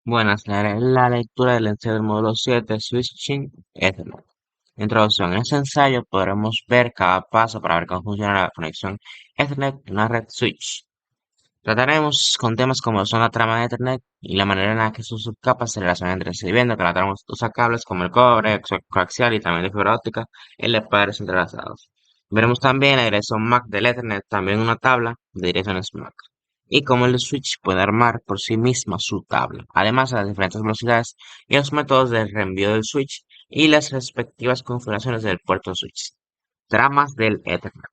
Buenas, leeré la lectura del ensayo del módulo 7, Switching Ethernet. Introducción. En este ensayo podremos ver cada paso para ver cómo funciona la conexión Ethernet en una red switch. Trataremos con temas como son la trama de Ethernet y la manera en la que sus subcapas se relacionan entre sí, viendo que la trama usa cables como el cobre, coaxial y también de fibra óptica en los padres entrelazados. Veremos también la dirección MAC del Ethernet, también una tabla de direcciones MAC, y cómo el switch puede armar por sí misma su tabla, además de las diferentes velocidades y los métodos de reenvío del switch y las respectivas configuraciones del puerto switch. Tramas del Ethernet.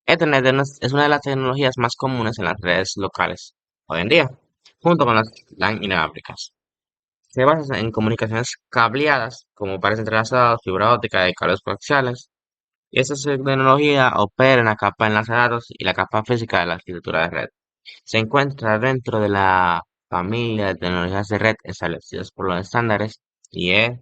Ethernet es una de las tecnologías más comunes en las redes locales hoy en día, junto con las LAN inalámbricas. Se basa en comunicaciones cableadas, como pares entrelazados, fibra óptica y cables coaxiales, y esta tecnología opera en la capa de enlace de datos y la capa física de la arquitectura de red. Se encuentra dentro de la familia de tecnologías de red establecidas por los estándares IE,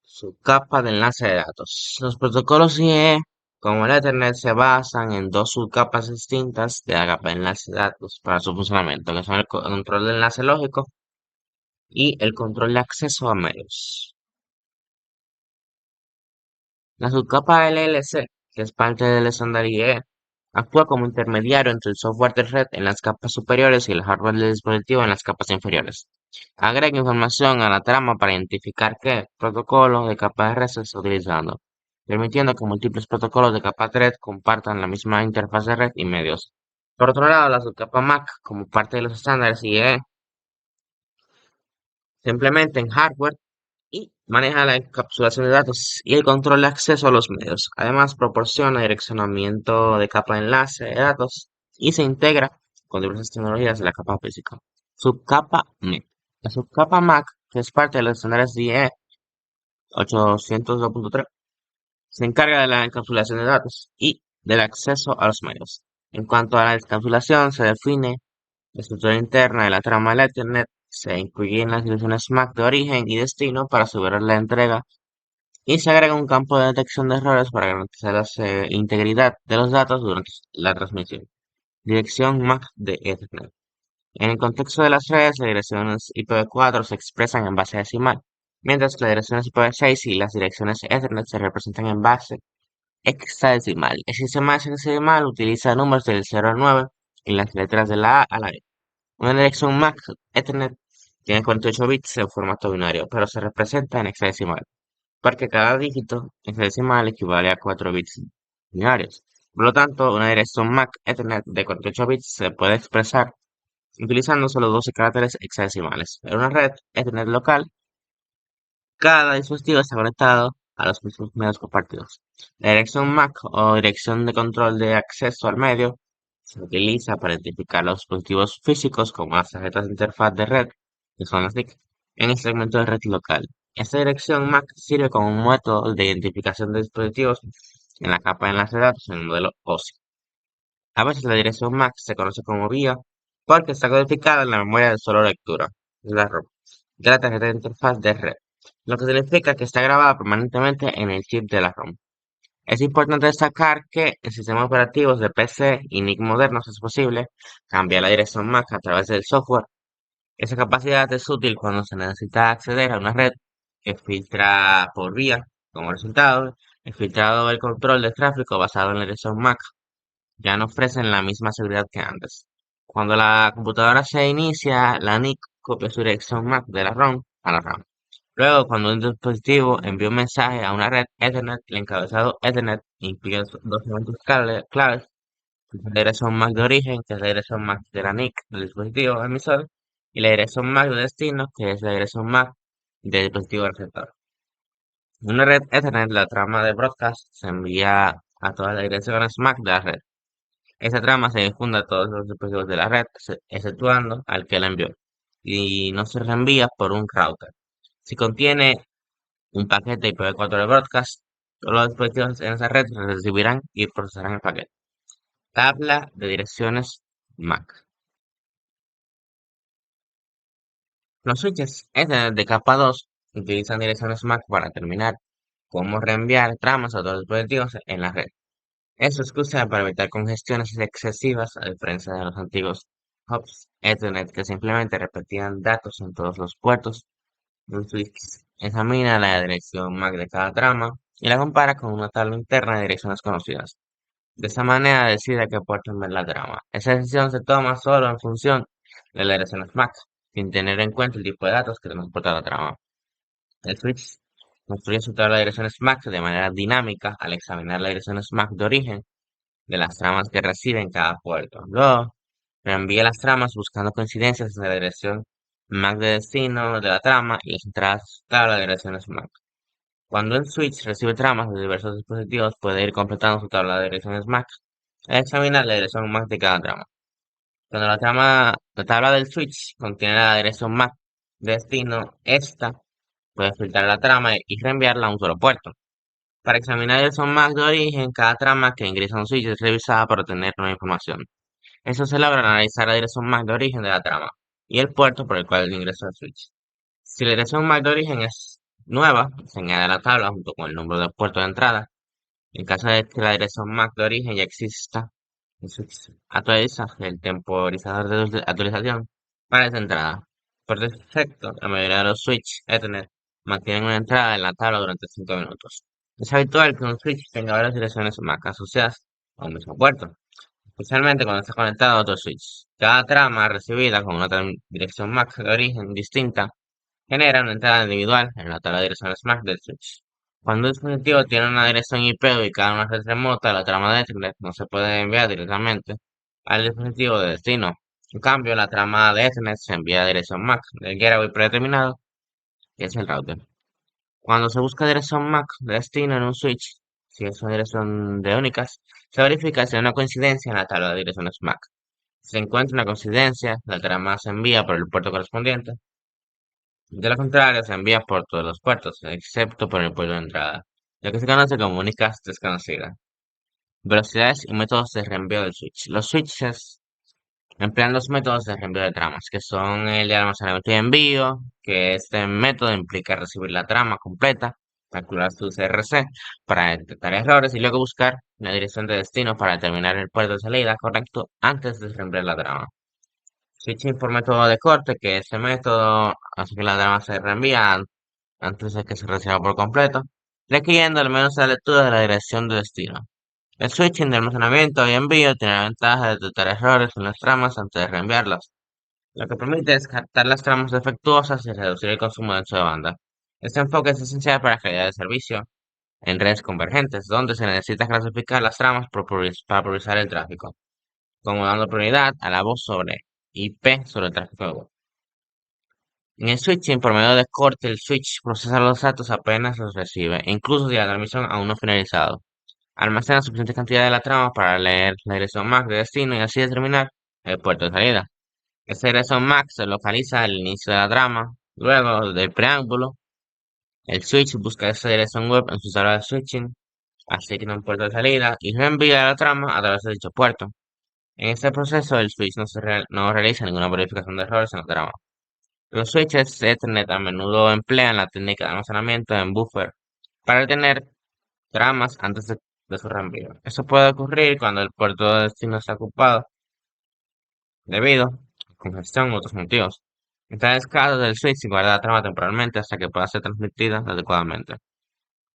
su capa de enlace de datos. Los protocolos IE, como el Ethernet, se basan en dos subcapas distintas de la capa de enlace de datos para su funcionamiento, que son el control de enlace lógico y el control de acceso a medios. La subcapa LLC, que es parte del estándar IE, actúa como intermediario entre el software de red en las capas superiores y el hardware del dispositivo en las capas inferiores. Agrega información a la trama para identificar qué protocolo de capa de red se está utilizando, permitiendo que múltiples protocolos de capa de red compartan la misma interfaz de red y medios. Por otro lado, la subcapa MAC, como parte de los estándares IE, se implementa en hardware y maneja la encapsulación de datos y el control de acceso a los medios. Además, proporciona direccionamiento de capa de enlace de datos y se integra con diversas tecnologías de la capa física. Subcapa MAC. La subcapa MAC, que es parte de los estándares DE 802.3, se encarga de la encapsulación de datos y del acceso a los medios. En cuanto a la encapsulación, se define la estructura interna de la trama del Ethernet, se incluyen las direcciones MAC de origen y destino para asegurar la entrega y se agrega un campo de detección de errores para garantizar la integridad de los datos durante la transmisión. Dirección MAC de Ethernet. En el contexto de las redes, las direcciones IPv4 se expresan en base decimal, mientras que las direcciones IPv6 y las direcciones Ethernet se representan en base hexadecimal. El sistema hexadecimal utiliza números del 0 al 9 y las letras de la A a la E. Una dirección MAC Ethernet tiene 48 bits en formato binario, pero se representa en hexadecimal, porque cada dígito hexadecimal equivale a 4 bits binarios. Por lo tanto, una dirección MAC Ethernet de 48 bits se puede expresar utilizando solo 12 caracteres hexadecimales. En una red Ethernet local, cada dispositivo está conectado a los mismos medios compartidos. La dirección MAC o dirección de control de acceso al medio se utiliza para identificar los dispositivos físicos como las tarjetas de interfaz de red, que son las TIC, en el segmento de red local. Esta dirección MAC sirve como un método de identificación de dispositivos en la capa de enlace de datos en el modelo OSI. A veces la dirección MAC se conoce como vía porque está codificada en la memoria de solo lectura, la ROM, de la tarjeta de interfaz de red, lo que significa que está grabada permanentemente en el chip de la ROM. Es importante destacar que en sistemas operativos de PC y NIC modernos es posible cambiar la dirección MAC a través del software. Esa capacidad es útil cuando se necesita acceder a una red que filtra por vía. Como resultado, el filtrado del control de tráfico basado en la dirección MAC ya no ofrecen la misma seguridad que antes. Cuando la computadora se inicia, la NIC copia su dirección MAC de la ROM a la RAM. Luego, cuando un dispositivo envía un mensaje a una red Ethernet, el encabezado Ethernet implica dos elementos claves, la dirección MAC de origen, que es la dirección MAC de la NIC del dispositivo emisor, y la dirección MAC de destino, que es la dirección MAC del dispositivo receptor. En una red Ethernet, la trama de broadcast se envía a todas las direcciones MAC de la red. Esa trama se difunde a todos los dispositivos de la red, exceptuando al que la envió, y no se reenvía por un router. Si contiene un paquete IPv4 de broadcast, todos los dispositivos en esa red recibirán y procesarán el paquete. Tabla de direcciones MAC. Los switches Ethernet de capa 2 utilizan direcciones MAC para determinar cómo reenviar tramas a otros dispositivos en la red. Eso es crucial para evitar congestiones excesivas a diferencia de los antiguos hubs Ethernet que simplemente repetían datos en todos los puertos. Un switch examina la dirección MAC de cada trama y la compara con una tabla interna de direcciones conocidas. De esa manera decide qué puerto enviar la trama. Esa decisión se toma solo en función de la dirección MAC, sin tener en cuenta el tipo de datos que transporta la trama. El switch construye su tabla de direcciones MAC de manera dinámica al examinar las direcciones MAC de origen de las tramas que recibe en cada puerto. Luego, reenvía las tramas buscando coincidencias entre la dirección MAC de destino de la trama y las entradas a su tabla de direcciones MAC. Cuando el switch recibe tramas de diversos dispositivos, puede ir completando su tabla de direcciones MAC e examinar la dirección MAC de cada trama. Cuando la tabla del switch contiene la dirección MAC de destino, esta puede filtrar la trama y reenviarla a un solo puerto. Para examinar el son MAC de origen, cada trama que ingresa a un switch es revisada para obtener nueva información. Eso se logra al analizar la dirección MAC de origen de la trama y el puerto por el cual ingresa el switch. Si la dirección MAC de origen es nueva, se añade a la tabla junto con el número de puerto de entrada. En caso de que la dirección MAC de origen ya exista, el switch actualiza el temporizador de actualización para esa entrada. Por defecto, la mayoría de los switches Ethernet mantienen una entrada en la tabla durante 5 minutos. Es habitual que un switch tenga varias direcciones MAC asociadas a un mismo puerto, especialmente cuando está conectado a otro switch. Cada trama recibida con una dirección MAC de origen distinta genera una entrada individual en la tabla de direcciones MAC del switch. Cuando un dispositivo tiene una dirección IP ubicada en una red remota, la trama de Ethernet no se puede enviar directamente al dispositivo de destino. En cambio, la trama de Ethernet se envía a dirección MAC del gateway predeterminado, que es el router. Cuando se busca dirección MAC de destino en un switch, si es una dirección de únicas, se verifica si hay una coincidencia en la tabla de direcciones MAC. Si se encuentra una coincidencia, la trama se envía por el puerto correspondiente. De lo contrario, se envía por todos los puertos, excepto por el puerto de entrada, lo que se conoce como únicas desconocidas. Velocidades y métodos de reenvío del switch. Los switches emplean dos métodos de reenvío de tramas, que son el de almacenamiento y envío, que este método implica recibir la trama completa, calcular su CRC para detectar errores y luego buscar la dirección de destino para determinar el puerto de salida correcto antes de reenviar la trama. Switching por método de corte, que este método hace que la trama se reenvía antes de que se reciba por completo, requiriendo al menos la lectura de la dirección de destino. El switching de almacenamiento y envío tiene la ventaja de detectar errores en las tramas antes de reenviarlas, lo que permite descartar las tramas defectuosas y reducir el consumo de ancho de banda. Este enfoque es esencial para la calidad de servicio en redes convergentes, donde se necesita clasificar las tramas para priorizar el tráfico, como dando prioridad a la voz sobre IP sobre el tráfico de voz. En el switching, por medio de corte, el switch procesa los datos apenas los recibe, incluso si la transmisión aún no ha finalizado. Almacena suficiente cantidad de la trama para leer la dirección MAC de destino y así determinar el puerto de salida. Esa dirección MAC se localiza al inicio de la trama. Luego del preámbulo, el switch busca esa dirección web en su sala de switching, asigna un puerto de salida y reenvía la trama a través de dicho puerto. En este proceso, el switch no realiza ninguna verificación de errores en la trama. Los switches Ethernet a menudo emplean la técnica de almacenamiento en buffer para retener tramas antes de su reenvío. Eso puede ocurrir cuando el puerto de destino está ocupado debido a congestión u otros motivos. En tales casos, el switch guarda la trama temporalmente hasta que pueda ser transmitida adecuadamente.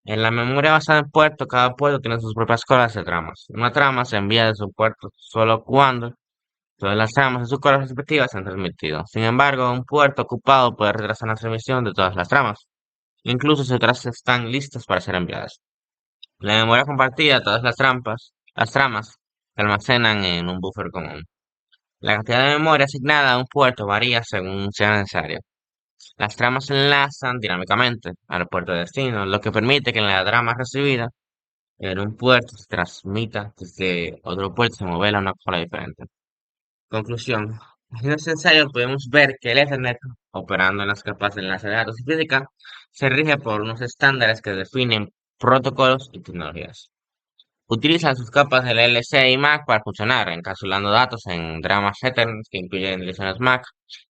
En la memoria basada en puerto, cada puerto tiene sus propias colas de tramas. Una trama se envía de su puerto solo cuando todas las tramas de sus colas respectivas se han transmitido. Sin embargo, un puerto ocupado puede retrasar la transmisión de todas las tramas, incluso si otras están listas para ser enviadas. La memoria compartida, todas las tramas, se almacenan en un buffer común. La cantidad de memoria asignada a un puerto varía según sea necesario. Las tramas se enlazan dinámicamente al puerto de destino, lo que permite que la trama recibida en un puerto se transmita desde otro puerto se modela a una cola diferente. Conclusión. En este ensayo podemos ver que el Ethernet, operando en las capas de enlace de datos y física, se rige por unos estándares que definen protocolos y tecnologías. Utilizan sus capas de LLC y MAC para funcionar, encapsulando datos en dramas Ethernet que incluyen direcciones MAC,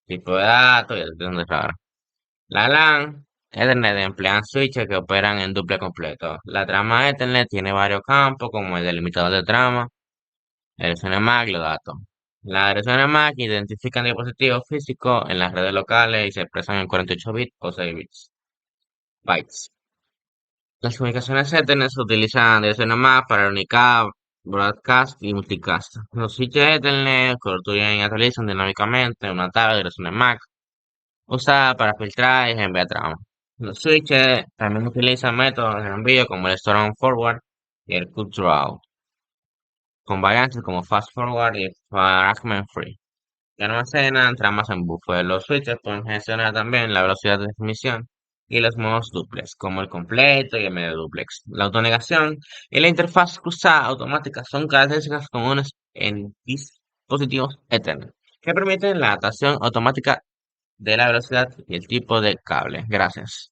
tipo de datos y dirección de error. La LAN, Ethernet emplean switches que operan en duple completo. La trama Ethernet tiene varios campos como el delimitador de trama, direcciones MAC y los datos. Las direcciones MAC identifican dispositivos físicos en las redes locales y se expresan en 48 bits o 6 bytes. Las comunicaciones Ethernet se utilizan direcciones MAC para unicap, broadcast y multicast. Los switches Ethernet construyen y actualizan dinámicamente una tabla de direcciones MAC usada para filtrar y enviar trama. Los switches también utilizan métodos de envío como el store on forward y el cut draw, con variantes como fast forward y fragment free, que almacenan tramas en buffer. Los switches pueden gestionar también la velocidad de definición y los modos duplex, como el completo y el medio duplex. La autonegación y la interfaz cruzada automática son características comunes en dispositivos Ethernet, que permiten la adaptación automática de la velocidad y el tipo de cable. Gracias.